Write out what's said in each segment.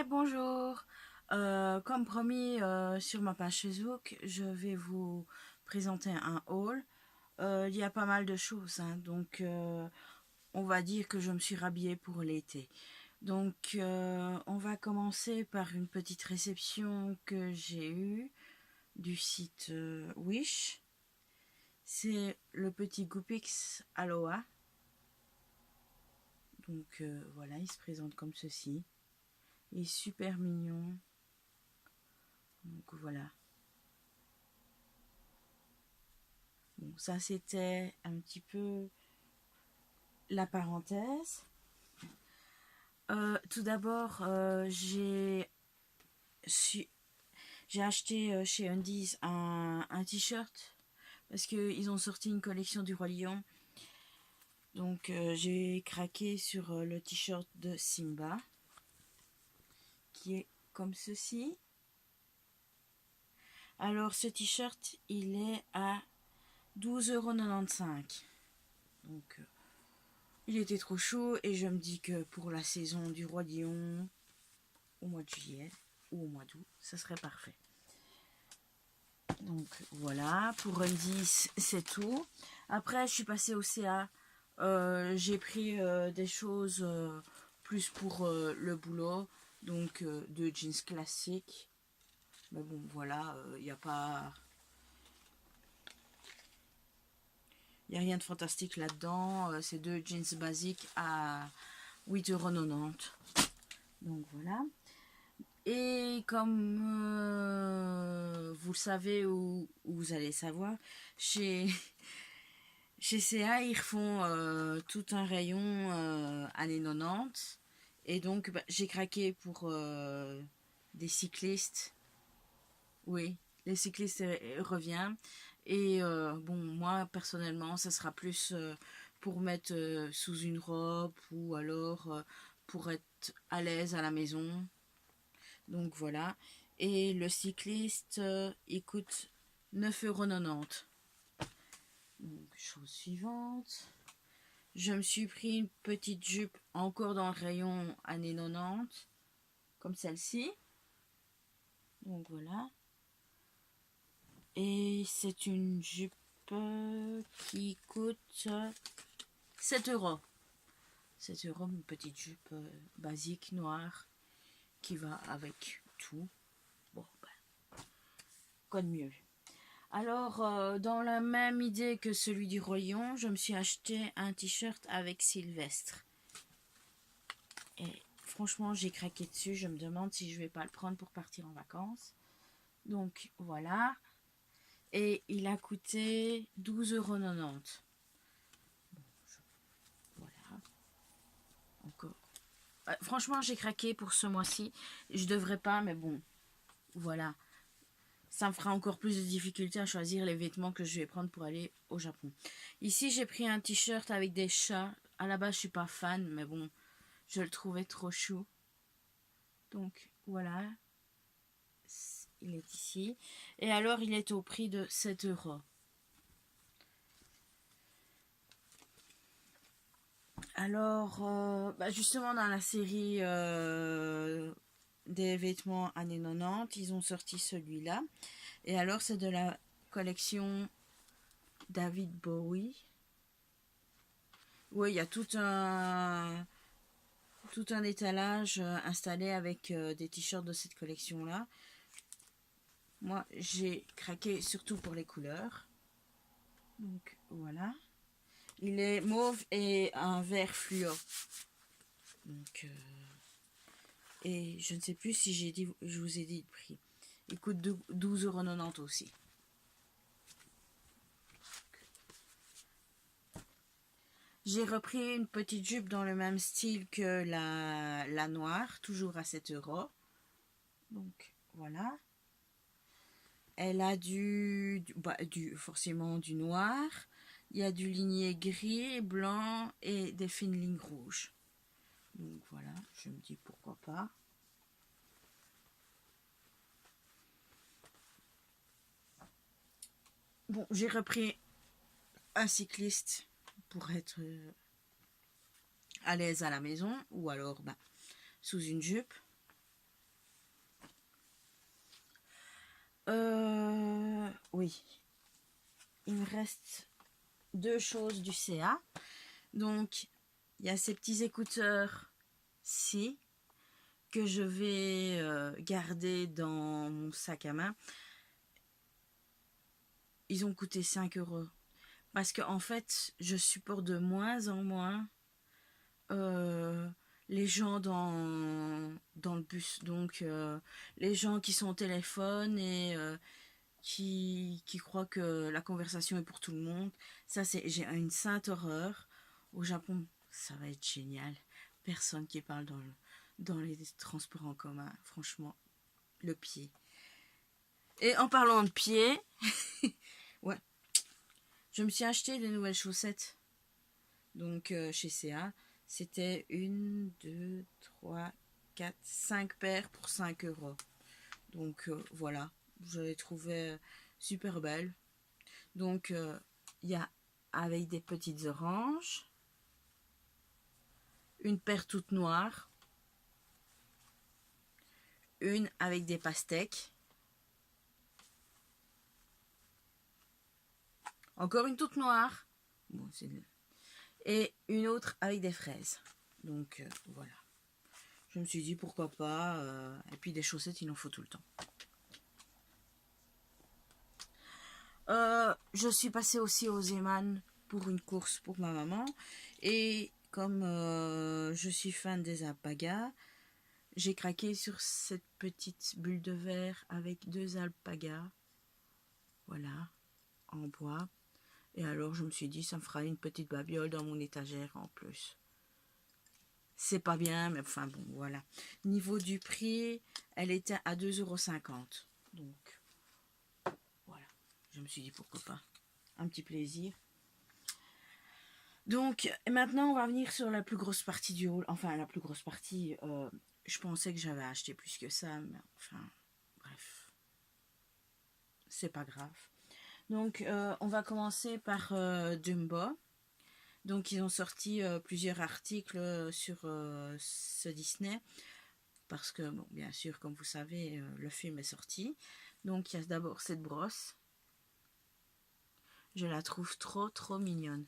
Bonjour. Comme promis sur ma page Facebook, je vais vous présenter un haul. Il y a pas mal de choses, hein, donc on va dire que je me suis rhabillée pour l'été. Donc on va commencer par une petite réception que j'ai eue du site Wish. C'est le petit Goopix Aloha. Donc voilà, il se présente comme ceci. Il est super mignon. Donc voilà. Bon, ça c'était un petit peu la parenthèse. Tout d'abord, j'ai acheté chez Undies un t-shirt parce qu'ils ont sorti une collection du Roi Lion. Donc j'ai craqué sur le t-shirt de Simba qui est comme ceci. Alors ce t-shirt il est à 12,95 €. Donc il était trop chaud et je me dis que pour la saison du Roi Lion, au mois de juillet ou au mois d'août, ça serait parfait. Donc voilà, pour Undies, c'est tout. Après, je suis passée au CA. J'ai pris des choses plus pour le boulot, donc de jeans classiques. Mais bon, voilà, il n'y a pas. Il n'y a rien de fantastique là-dedans. C'est deux jeans basiques à 8,90 €. Donc voilà. Et comme vous le savez ou vous allez savoir, chez, chez CA, ils refont tout un rayon années 90. Et donc, j'ai craqué pour des cyclistes. Oui, les cyclistes revient. Et bon, moi, personnellement, ça sera plus pour mettre sous une robe ou alors pour être à l'aise à la maison. Donc voilà. Et le cycliste, il coûte 9,90 €. Donc, chose suivante. Je me suis pris une petite jupe encore dans le rayon années 90, comme celle-ci. Donc voilà. Et c'est une jupe qui coûte 7 €. 7 €, une petite jupe basique noire qui va avec tout. Bon, ben, quoi de mieux. Alors, dans la même idée que celui du Roi Lion, je me suis acheté un t-shirt avec Sylvestre. Et franchement, j'ai craqué dessus. Je me demande si je vais pas le prendre pour partir en vacances. Donc, voilà. Et il a coûté 12,90 €. Voilà. Encore. Franchement, j'ai craqué pour ce mois-ci. Je devrais pas, mais bon. Voilà. Ça me fera encore plus de difficultés à choisir les vêtements que je vais prendre pour aller au Japon. Ici, j'ai pris un t-shirt avec des chats. À la base, je suis pas fan, mais bon, je le trouvais trop chou. Donc, voilà. Il est ici. Et alors, il est au prix de 7 €. Alors, justement, dans la série des vêtements années 90, ils ont sorti celui-là. Et alors, c'est de la collection David Bowie. Oui, il y a tout un étalage installé avec des t-shirts de cette collection-là. Moi, j'ai craqué surtout pour les couleurs. Donc, voilà. Il est mauve et un vert fluo. Donc, et je ne sais plus si je vous ai dit le prix. Il coûte 12,90 € aussi. J'ai repris une petite jupe dans le même style que la noire, toujours à 7 €. Donc voilà. Elle a forcément du noir. Il y a du ligné gris, blanc et des fines lignes rouges. Donc voilà, je me dis pourquoi pas. Bon, j'ai repris un cycliste pour être à l'aise à la maison ou alors sous une jupe. Oui. Il me reste 2 choses du CA. Donc, il y a ces petits écouteurs-ci que je vais garder dans mon sac à main. Ils ont coûté 5 €. Parce qu'en fait, je supporte de moins en moins les gens dans le bus. Donc, les gens qui sont au téléphone et qui croient que la conversation est pour tout le monde. Ça, j'ai une sainte horreur. Au Japon, ça va être génial. Personne qui parle dans les transports en commun. Franchement, le pied. Et en parlant de pied, ouais, je me suis acheté des nouvelles chaussettes. Donc, chez CA, c'était 1, 2, 3, 4, 5 paires pour 5 €. Donc, voilà, je les trouvais super belles. Donc, il y a avec des petites oranges, une paire toute noire, une avec des pastèques, encore une toute noire, bon, et une autre avec des fraises. Donc, voilà. Je me suis dit pourquoi pas, et puis des chaussettes, il en faut tout le temps. Je suis passée aussi aux Zeman pour une course pour ma maman. Et comme je suis fan des alpagas, j'ai craqué sur cette petite bulle de verre avec 2 alpagas. Voilà, en bois. Et alors je me suis dit, ça me fera une petite babiole dans mon étagère en plus. C'est pas bien, mais enfin bon, voilà. Niveau du prix, elle était à 2,50 €. Donc, voilà. Je me suis dit, pourquoi pas. Un petit plaisir. Donc, maintenant, on va venir sur la plus grosse partie du haul. Enfin, la plus grosse partie, je pensais que j'avais acheté plus que ça, mais enfin, bref. C'est pas grave. Donc, on va commencer par Dumbo. Donc, ils ont sorti plusieurs articles sur ce Disney. Parce que, bon, bien sûr, comme vous savez, le film est sorti. Donc, il y a d'abord cette brosse. Je la trouve trop, trop mignonne.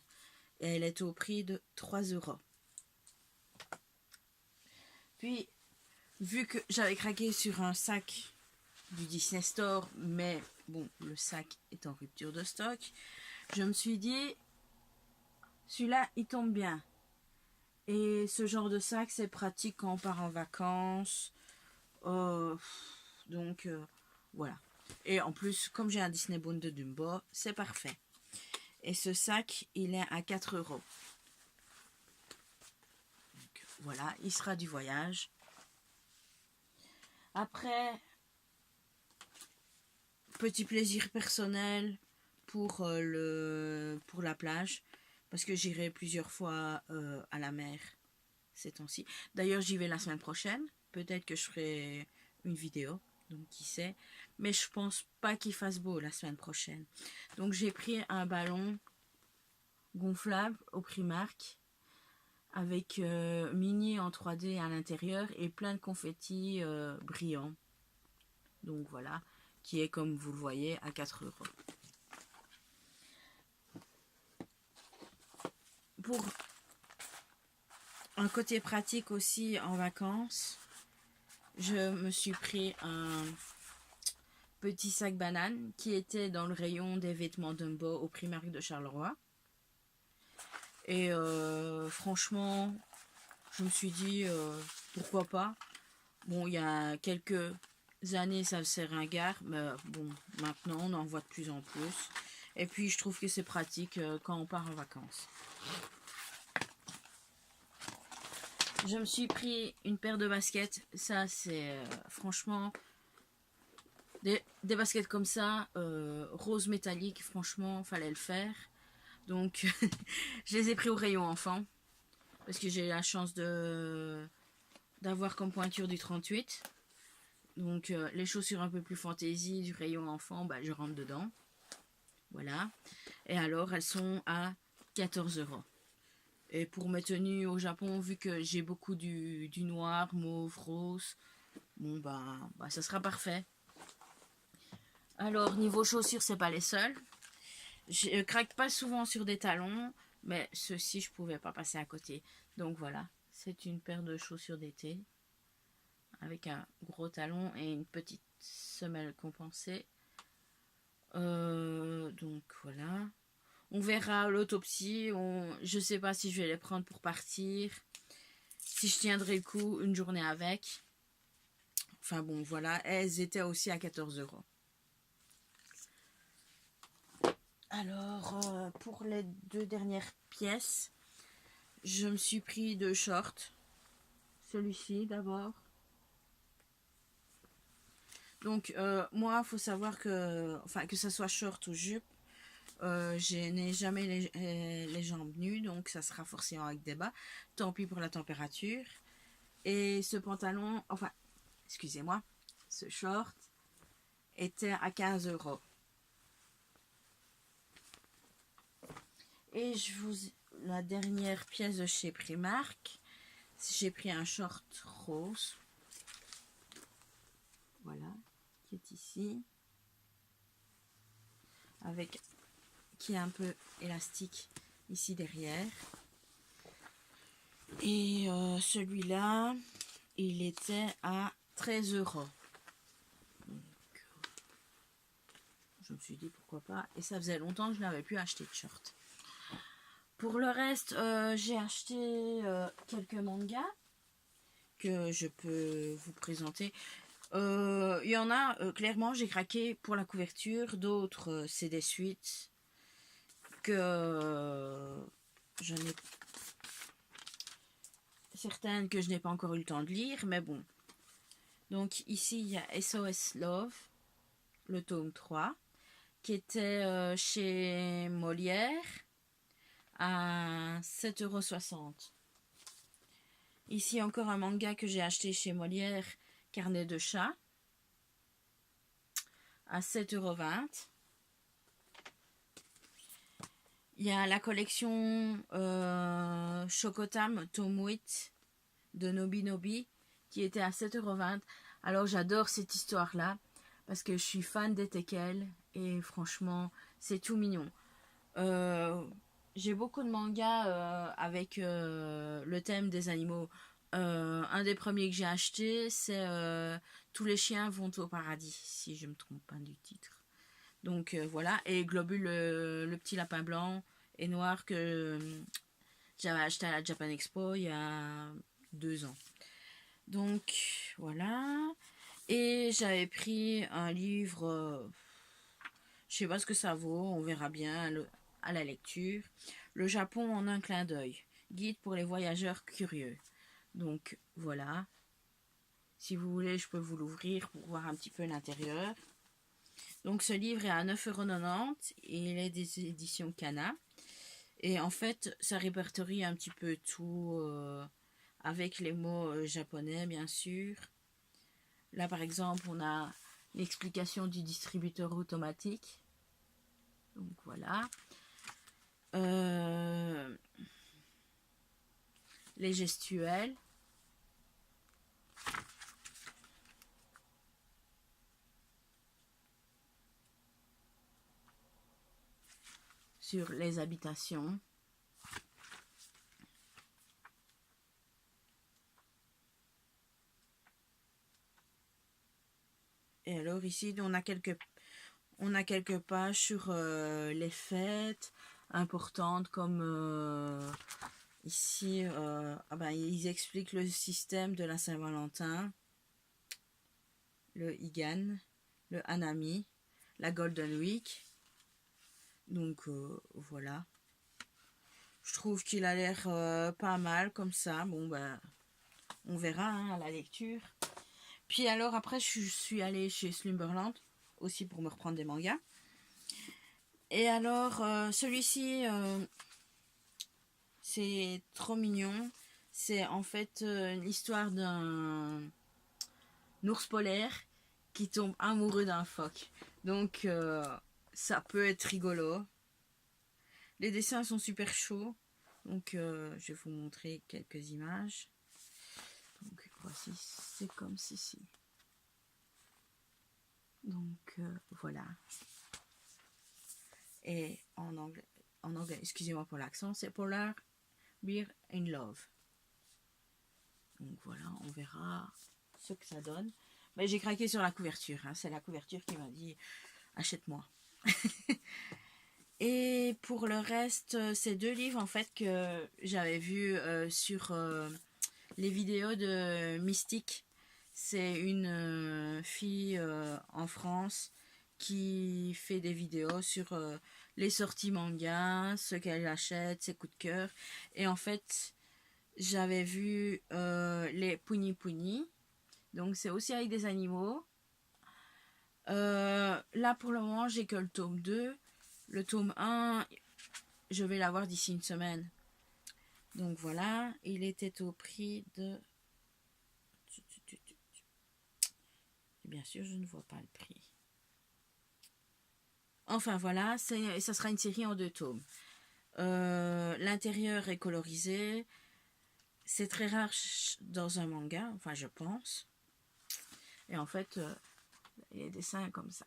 Et elle est au prix de 3 €. Puis, vu que j'avais craqué sur un sac du Disney Store, mais bon, le sac est en rupture de stock, je me suis dit, celui-là, il tombe bien. Et ce genre de sac, c'est pratique quand on part en vacances. Donc, voilà. Et en plus, comme j'ai un Disney Boon de Dumbo, c'est parfait. Et ce sac, il est à 4 €. Donc, voilà, il sera du voyage. Après, petit plaisir personnel pour la plage. Parce que j'irai plusieurs fois à la mer ces temps-ci. D'ailleurs, j'y vais la semaine prochaine. Peut-être que je ferai une vidéo. Donc, qui sait. Mais je pense pas qu'il fasse beau la semaine prochaine. Donc, j'ai pris un ballon gonflable au Primark. Avec mini en 3D à l'intérieur. Et plein de confettis brillants. Donc, voilà. Qui est, comme vous le voyez, à 4 €. Pour un côté pratique aussi en vacances, je me suis pris un petit sac banane qui était dans le rayon des vêtements Dumbo au Primark de Charleroi. Et franchement, je me suis dit pourquoi pas. Bon, il y a quelques années ça faisait ringard, mais bon, maintenant on en voit de plus en plus. Et puis je trouve que c'est pratique quand on part en vacances. Je me suis pris une paire de baskets. Ça, c'est franchement des baskets comme ça, rose métallique. Franchement, fallait le faire. Donc, je les ai pris au rayon enfant parce que j'ai la chance d'avoir comme pointure du 38. Donc, les chaussures un peu plus fantaisie du rayon enfant, bah, je rentre dedans. Voilà. Et alors, elles sont à 14 €. Et pour mes tenues au Japon, vu que j'ai beaucoup du noir, mauve, rose, bon bah ça sera parfait. Alors, niveau chaussures, c'est pas les seuls. Je craque pas souvent sur des talons, mais ceux-ci, je pouvais pas passer à côté. Donc voilà, c'est une paire de chaussures d'été avec un gros talon et une petite semelle compensée. Donc voilà. On verra l'autopsie. Je sais pas si je vais les prendre pour partir. Si je tiendrai le coup une journée avec. Enfin bon, voilà. Elles étaient aussi à 14 €. Alors, pour les 2 dernières pièces, je me suis pris 2 shorts. Celui-ci d'abord. Donc, moi, il faut savoir que, enfin, que ça soit short ou jupe, je n'ai jamais les jambes nues, donc ça sera forcément avec des bas. Tant pis pour la température. Et ce pantalon, enfin, excusez-moi, ce short était à 15 €. Et la dernière pièce de chez Primark, j'ai pris un short rose. Voilà, qui est ici. Qui est un peu élastique ici derrière. Et celui-là, il était à 13 €. Donc, je me suis dit pourquoi pas. Et ça faisait longtemps que je n'avais plus acheté de short. Pour le reste, j'ai acheté quelques mangas que je peux vous présenter. Il y en a, clairement, j'ai craqué pour la couverture. D'autres, c'est des suites que je n'ai certaines que je n'ai pas encore eu le temps de lire, mais bon. Donc ici, il y a SOS Love, le tome 3, qui était chez Molière à 7,60 €. Ici, encore un manga que j'ai acheté chez Molière, Carnet de chat, à 7,20 €. Il y a la collection Chocotam Tome 8 de Nobi Nobi qui était à 7,20 €. Alors j'adore cette histoire-là parce que je suis fan des teckels et franchement c'est tout mignon. J'ai beaucoup de mangas avec le thème des animaux. Un des premiers que j'ai acheté c'est Tous les chiens vont au paradis, si je me trompe pas du titre. Donc voilà, et Globule, le petit lapin blanc et noir que j'avais acheté à la Japan Expo il y a 2 ans. Donc voilà, et j'avais pris un livre, je sais pas ce que ça vaut, on verra bien à la lecture. Le Japon en un clin d'œil, guide pour les voyageurs curieux. Donc voilà, si vous voulez je peux vous l'ouvrir pour voir un petit peu l'intérieur. Donc ce livre est à 9,90 € et il est des éditions Kana. Et en fait, ça répertorie un petit peu tout avec les mots japonais, bien sûr. Là, par exemple, on a l'explication du distributeur automatique. Donc voilà. Les gestuels. Sur les habitations. Et alors ici, on a quelques pages sur les fêtes importantes comme ici, ils expliquent le système de la Saint-Valentin, le Higan, le Hanami, la Golden Week. Donc voilà. Je trouve qu'il a l'air pas mal comme ça. Bon ben, on verra à la lecture. Puis alors après, je suis allée chez Slumberland aussi pour me reprendre des mangas. Et alors celui-ci, c'est trop mignon. C'est en fait l'histoire d'un ours polaire qui tombe amoureux d'un phoque. Donc ça peut être rigolo. Les dessins sont super chauds. Donc je vais vous montrer quelques images. Donc voici, c'est comme ceci. Donc voilà. Et en anglais, excusez-moi pour l'accent, c'est Polar Bear in Love. Donc voilà, on verra ce que ça donne. Mais j'ai craqué sur la couverture, hein. C'est la couverture qui m'a dit achète-moi. Et pour le reste, ces deux livres en fait que j'avais vus sur les vidéos de Mystique. C'est une fille en France qui fait des vidéos sur les sorties manga, ce qu'elle achète, ses coups de cœur. Et en fait, j'avais vu les Puni Puni. Donc c'est aussi avec des animaux. Là pour le moment, j'ai que le tome 2. Le tome 1, je vais l'avoir d'ici une semaine. Donc voilà, il était au prix de... Bien sûr, je ne vois pas le prix. Enfin voilà, ça sera une série en 2 tomes. L'intérieur est colorisé. C'est très rare dans un manga, enfin je pense. Et en fait, les dessins comme ça.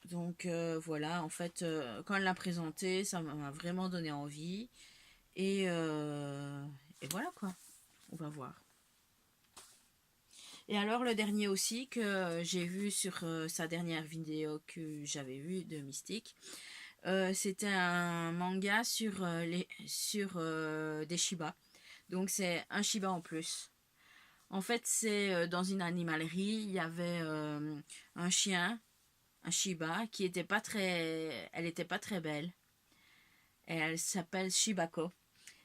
Donc voilà, en fait, quand elle l'a présenté, ça m'a vraiment donné envie. Et voilà quoi, on va voir. Et alors le dernier aussi que j'ai vu sur sa dernière vidéo que j'avais vue de Mystique, c'était un manga sur des Shiba. Donc c'est un Shiba en plus. En fait c'est dans une animalerie, il y avait un chien, un Shiba, qui était pas très, elle était pas très belle. Et elle s'appelle Shibako.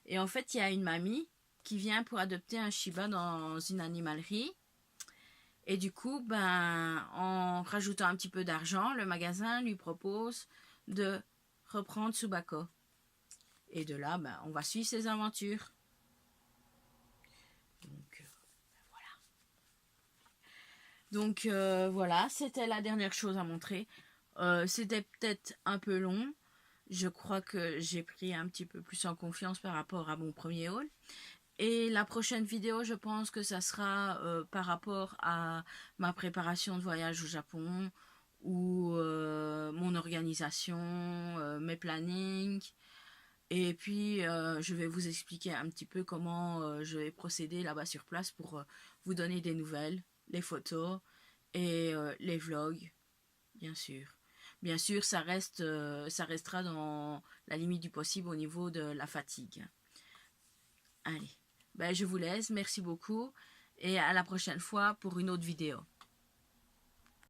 Et en fait il y a une mamie qui vient pour adopter un Shiba dans une animalerie. Et du coup, ben, en rajoutant un petit peu d'argent, le magasin lui propose de reprendre Tsubako. Et de là, ben, on va suivre ses aventures. Donc voilà, c'était la dernière chose à montrer. C'était peut-être un peu long. Je crois que j'ai pris un petit peu plus en confiance par rapport à mon premier haul. Et la prochaine vidéo, je pense que ça sera par rapport à ma préparation de voyage au Japon ou mon organisation, mes plannings. Et puis, je vais vous expliquer un petit peu comment je vais procéder là-bas sur place pour vous donner des nouvelles, les photos et les vlogs, bien sûr. Bien sûr, ça restera dans la limite du possible au niveau de la fatigue. Allez, ben, je vous laisse, merci beaucoup et à la prochaine fois pour une autre vidéo.